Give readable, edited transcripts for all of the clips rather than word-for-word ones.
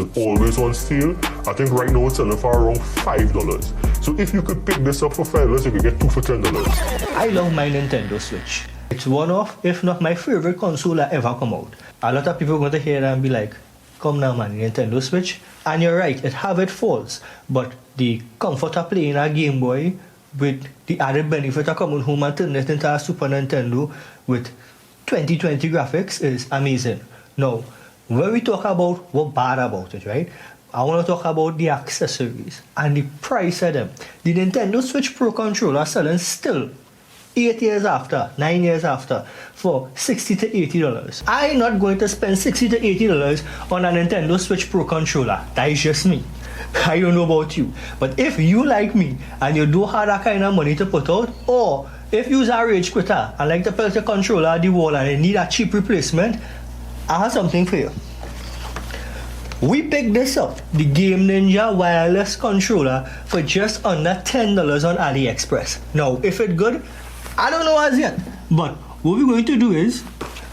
It's always on sale. I think right now it's selling for around $5. So if you could pick this up for $5, you could get 2 for $10. I love my Nintendo Switch. It's one of, if not my favorite console that ever come out. A lot of people are going to hear that and be like, come now man, Nintendo Switch. And you're right, it have its faults. But the comfort of playing a Game Boy with the added benefit of coming home and turning it into a Super Nintendo with 2020 graphics is amazing. Now, when we talk about what's bad about it, right? I want to talk about the accessories and the price of them. The Nintendo Switch Pro controller selling still 8 years after, 9 years after, for $60 to $80. I'm not going to spend $60 to $80 on a Nintendo Switch Pro controller. That is just me. I don't know about you. But if you like me and you don't have that kind of money to put out, or if you're a rage quitter and like to put your controller at the wall and you need a cheap replacement, I have something for you. We picked this up, the Game Ninja wireless controller, for just under $10 on AliExpress. Now, if it's good, I don't know as yet. But what we're going to do is,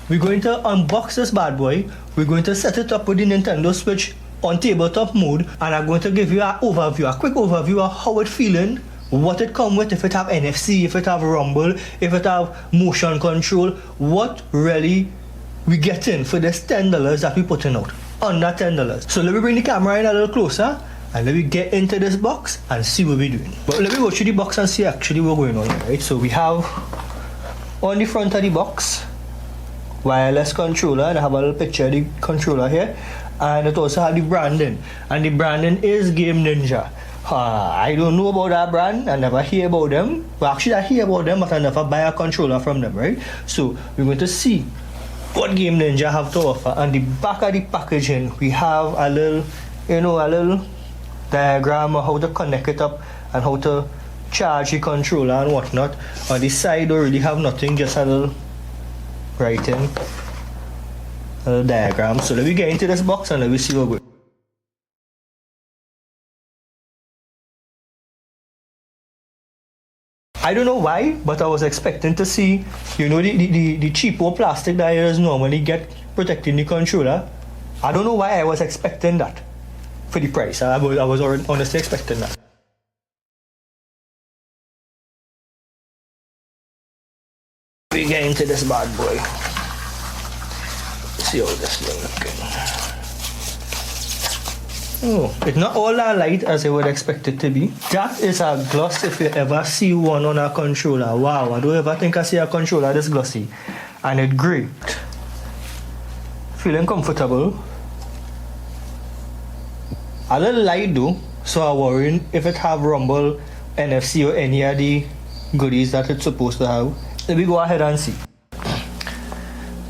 we're going to unbox this bad boy. We're going to set it up with the Nintendo Switch on tabletop mode, and I'm going to give you an overview, a quick overview of how it's feeling, what it come with, if it have NFC, if it have rumble, if it have motion control, what really we getting for this $10 that we putting out. Under $10. So let me bring the camera in a little closer and let me get into this box and see what we're doing. But let me go through the box and see actually what's going on here, right? So we have on the front of the box wireless controller, and I have a little picture of the controller here, and it also has the branding, and the branding is Game Ninja. I don't know about that brand, I never hear about them. Well, actually I hear about them, but I never buy a controller from them, right? So we're going to see what Game Ninja have to offer. On the back of the packaging, we have a little, a little diagram of how to connect it up and how to charge the controller and whatnot. On the side, don't really have nothing, just a little writing, a little diagram. So let me get into this box and let me see what we're. I don't know why, but I was expecting to see, the cheapo plastic that you normally get protecting the controller. I don't know why I was expecting that for the price. I was honestly expecting that. We get into this bad boy. Let's see how this thing looking. Oh, it's not all that light as I would expect it to be. That is a gloss if you ever see one on a controller. Wow, I don't ever think I see a controller this glossy. And it's great. Feeling comfortable. A little light though, so I'm worrying if it have rumble, NFC or any of the goodies that it's supposed to have. Let me go ahead and see.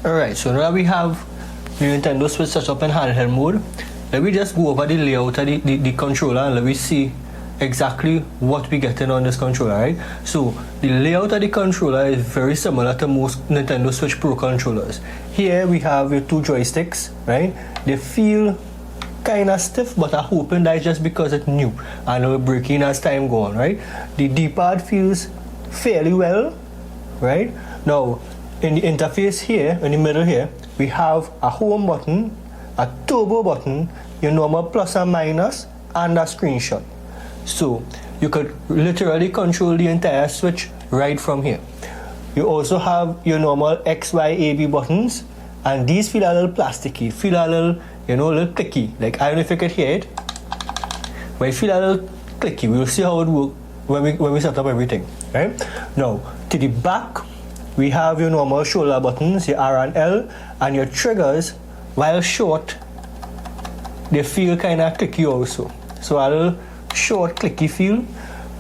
Alright, so now we have the Nintendo Switch set up in handheld mode. Let me just go over the layout of the controller and let me see exactly what we're getting on this controller, right? So the layout of the controller is very similar to most Nintendo Switch Pro controllers. Here we have your 2 joysticks, right? They feel kind of stiff, but I'm hoping that it's just because it's new and it'll break in as time goes on, right? The D-pad feels fairly well, right? Now, in the interface here, in the middle here, we have a home button, a turbo button, your normal plus and minus, and a screenshot. So you could literally control the entire Switch right from here. You also have your normal X, Y, A, B buttons, and these feel a little plasticky, feel a little, a little clicky. Like, I don't know if you could hear it, but it feel a little clicky. We'll see how it works when we set up everything, right? Now, to the back, we have your normal shoulder buttons, your R and L, and your triggers. While short, they feel kind of clicky also. So a little short clicky feel.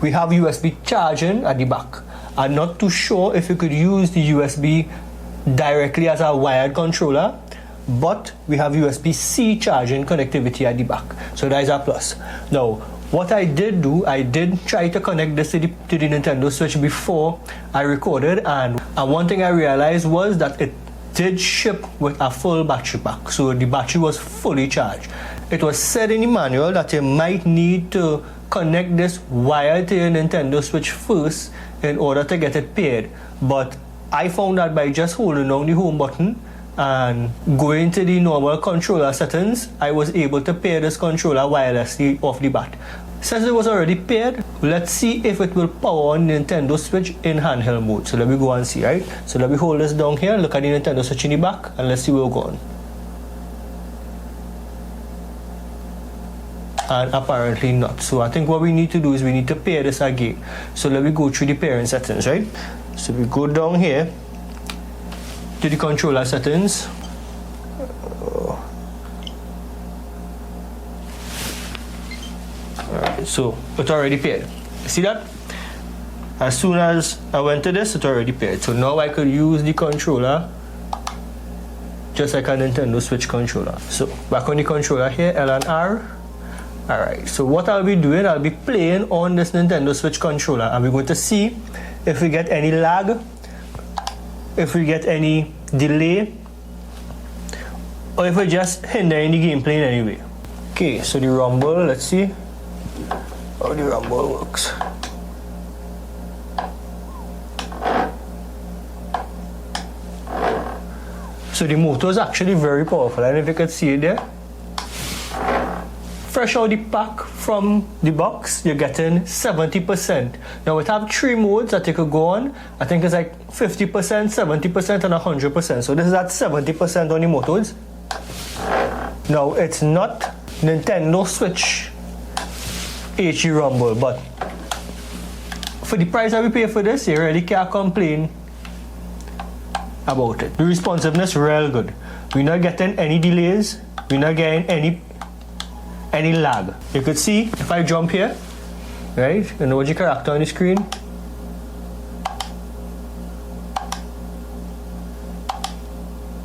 We have USB charging at the back. I'm not too sure if you could use the USB directly as a wired controller, but we have USB-C charging connectivity at the back. So that is a plus. Now, what I did do, I did try to connect this to the Nintendo Switch before I recorded, and one thing I realized was that it did ship with a full battery pack, so the battery was fully charged. It was said in the manual that you might need to connect this wire to your Nintendo Switch first in order to get it paired, but I found that by just holding down the home button, and going to the normal controller settings, I was able to pair this controller wirelessly off the bat. Since it was already paired, let's see if it will power on Nintendo Switch in handheld mode. So let me go and see, right? So let me hold this down here, look at the Nintendo Switch in the back, and let's see where we're going. And apparently not. So I think what we need to do is we need to pair this again. So let me go through the pairing settings, right? So we go down here to the controller settings. Alright, so it's already paired. See that? As soon as I went to this, it's already paired. So now I could use the controller just like a Nintendo Switch controller. So back on the controller here, L and R. Alright, so what I'll be doing, I'll be playing on this Nintendo Switch controller, and we're going to see if we get any lag, if we get any delay, or if we're just hindering the gameplay in any way. Okay, so the rumble, let's see how the rumble works. So the motor is actually very powerful, and if you can see it there, fresh out the pack from the box, you're getting 70%. Now it have 3 modes that you could go on. I think it's like 50%, 70%, and 100%. So this is at 70% on the motors. Now it's not Nintendo Switch HE Rumble, but for the price that we pay for this, you really can't complain about it. The responsiveness real good. We're not getting any delays. We're not getting any lag. You could see if I jump here, right? You know what your character on the screen.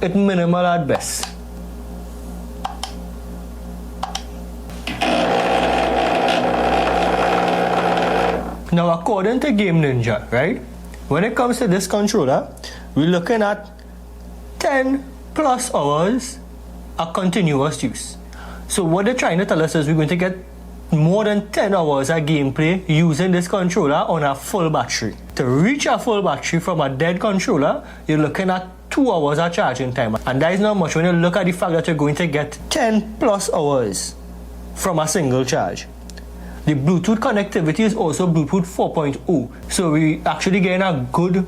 It's minimal at best. Now according to Game Ninja, right? When it comes to this controller, we're looking at 10 plus hours of continuous use. So what they're trying to tell us is we're going to get more than 10 hours of gameplay using this controller on a full battery. To reach a full battery from a dead controller, you're looking at 2 hours of charging time. And that is not much when you look at the fact that you're going to get 10 plus hours from a single charge. The Bluetooth connectivity is also Bluetooth 4.0. So we actually getting a good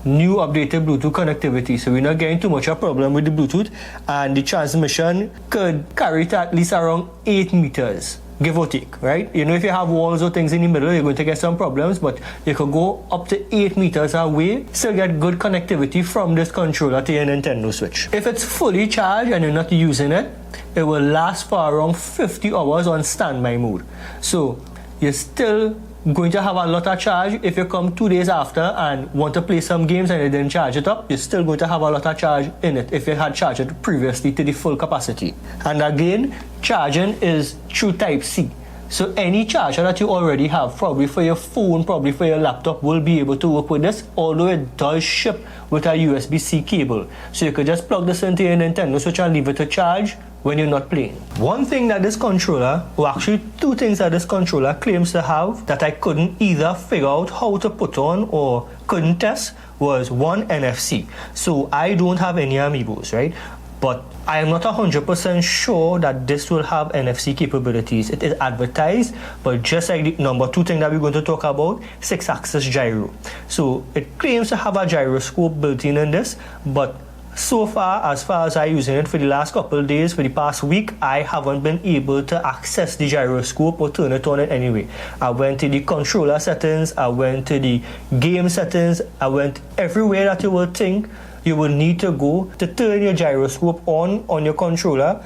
new updated Bluetooth connectivity, so we're not getting too much of a problem with the Bluetooth, and the transmission could carry it at least around 8 meters, give or take, right? You know, if you have walls or things in the middle, you're going to get some problems, but you could go up to 8 meters away, still get good connectivity from this controller to your Nintendo Switch. If it's fully charged and you're not using it, it will last for around 50 hours on standby mode. So you're still going to have a lot of charge. If you come 2 days after and want to play some games and you didn't charge it up, you're still going to have a lot of charge in it if you had charged it previously to the full capacity. And again, charging is through Type-C. So any charger that you already have, probably for your phone, probably for your laptop, will be able to work with this, although it does ship with a USB-C cable. So you could just plug this into your Nintendo Switch and leave it to charge when you're not playing. One thing that this controller, or actually 2 things that this controller claims to have that I couldn't either figure out how to put on or couldn't test, was one, NFC. So I don't have any Amiibos, right? But I am not 100% sure that this will have NFC capabilities. It is advertised, but just like the number 2 thing that we're going to talk about, 6-axis gyro. So it claims to have a gyroscope built in this, but so far as I'm using it for the last couple of days, for the past week, I haven't been able to access the gyroscope or turn it on in any way. I went to the controller settings, I went to the game settings, I went everywhere that you would think you will need to go to turn your gyroscope on your controller.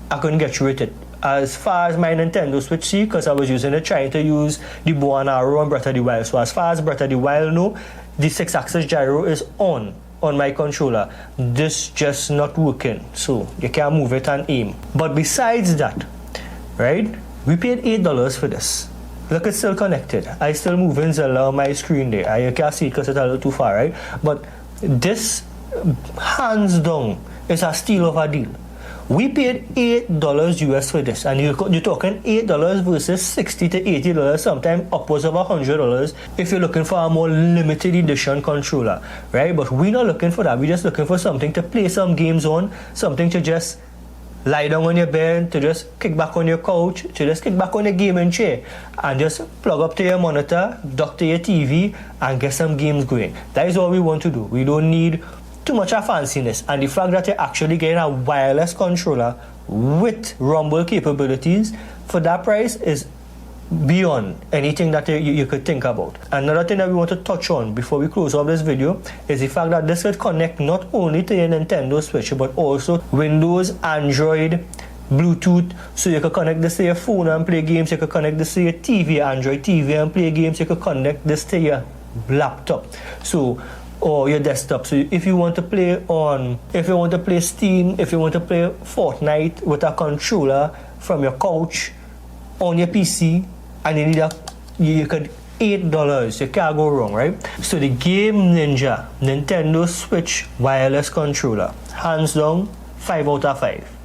I couldn't get through it. As far as my Nintendo Switch, because I was using it trying to use the bow and arrow on Breath of the Wild. So as far as Breath of the Wild, no, the 6-axis gyro is on my controller. This just not working, so you can't move it and aim. But besides that, right, we paid $8 for this. Look, it's still connected. I still moving Zelda on my screen there. You can't see it because it's a little too far, right? But this, hands down, is a steal of a deal. We paid $8 US for this, and you're talking $8 versus $60 to $80, sometimes upwards of $100 if you're looking for a more limited edition controller, right? But we're not looking for that. We're just looking for something to play some games on, something to just lie down on your bed, to just kick back on your couch, to just kick back on your gaming chair, and just plug up to your monitor, dock to your TV, and get some games going. That is what we want to do. We don't need too much of fanciness, and the fact that you're actually getting a wireless controller with rumble capabilities for that price is beyond anything that you could think about. Another thing that we want to touch on before we close off this video is the fact that this would connect not only to your Nintendo Switch but also Windows, Android, Bluetooth, so you can connect this to your phone and play games. You can connect this to your TV, Android TV, and play games. You can connect this to your laptop, or your desktop. So if you want to play Steam, if you want to play Fortnite with a controller from your couch on your PC, and you could $8, you can't go wrong, right? So the Game Ninja Nintendo Switch wireless controller, hands down 5 out of 5.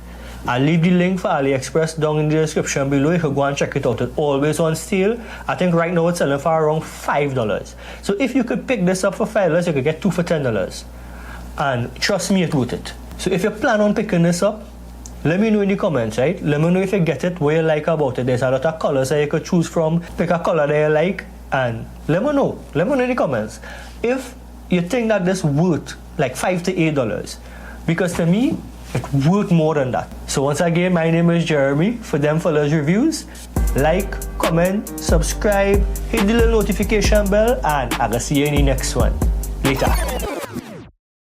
I'll leave the link for AliExpress down in the description below. You can go and check it out. It's always on sale. I think right now it's selling for around $5. So if you could pick this up for $5, you could get 2 for $10. And trust me, it's worth it. So if you plan on picking this up, let me know in the comments, right? Let me know if you get it, what you like about it. There's a lot of colors that you could choose from. Pick a color that you like, and let me know. Let me know in the comments if you think that this worth like $5 to $8. Because to me, it's worth more than that. So once again, my name is Jeremy for Them Fellas Reviews. Like, comment, subscribe, hit the little notification bell, and I'll see you in the next one. Later.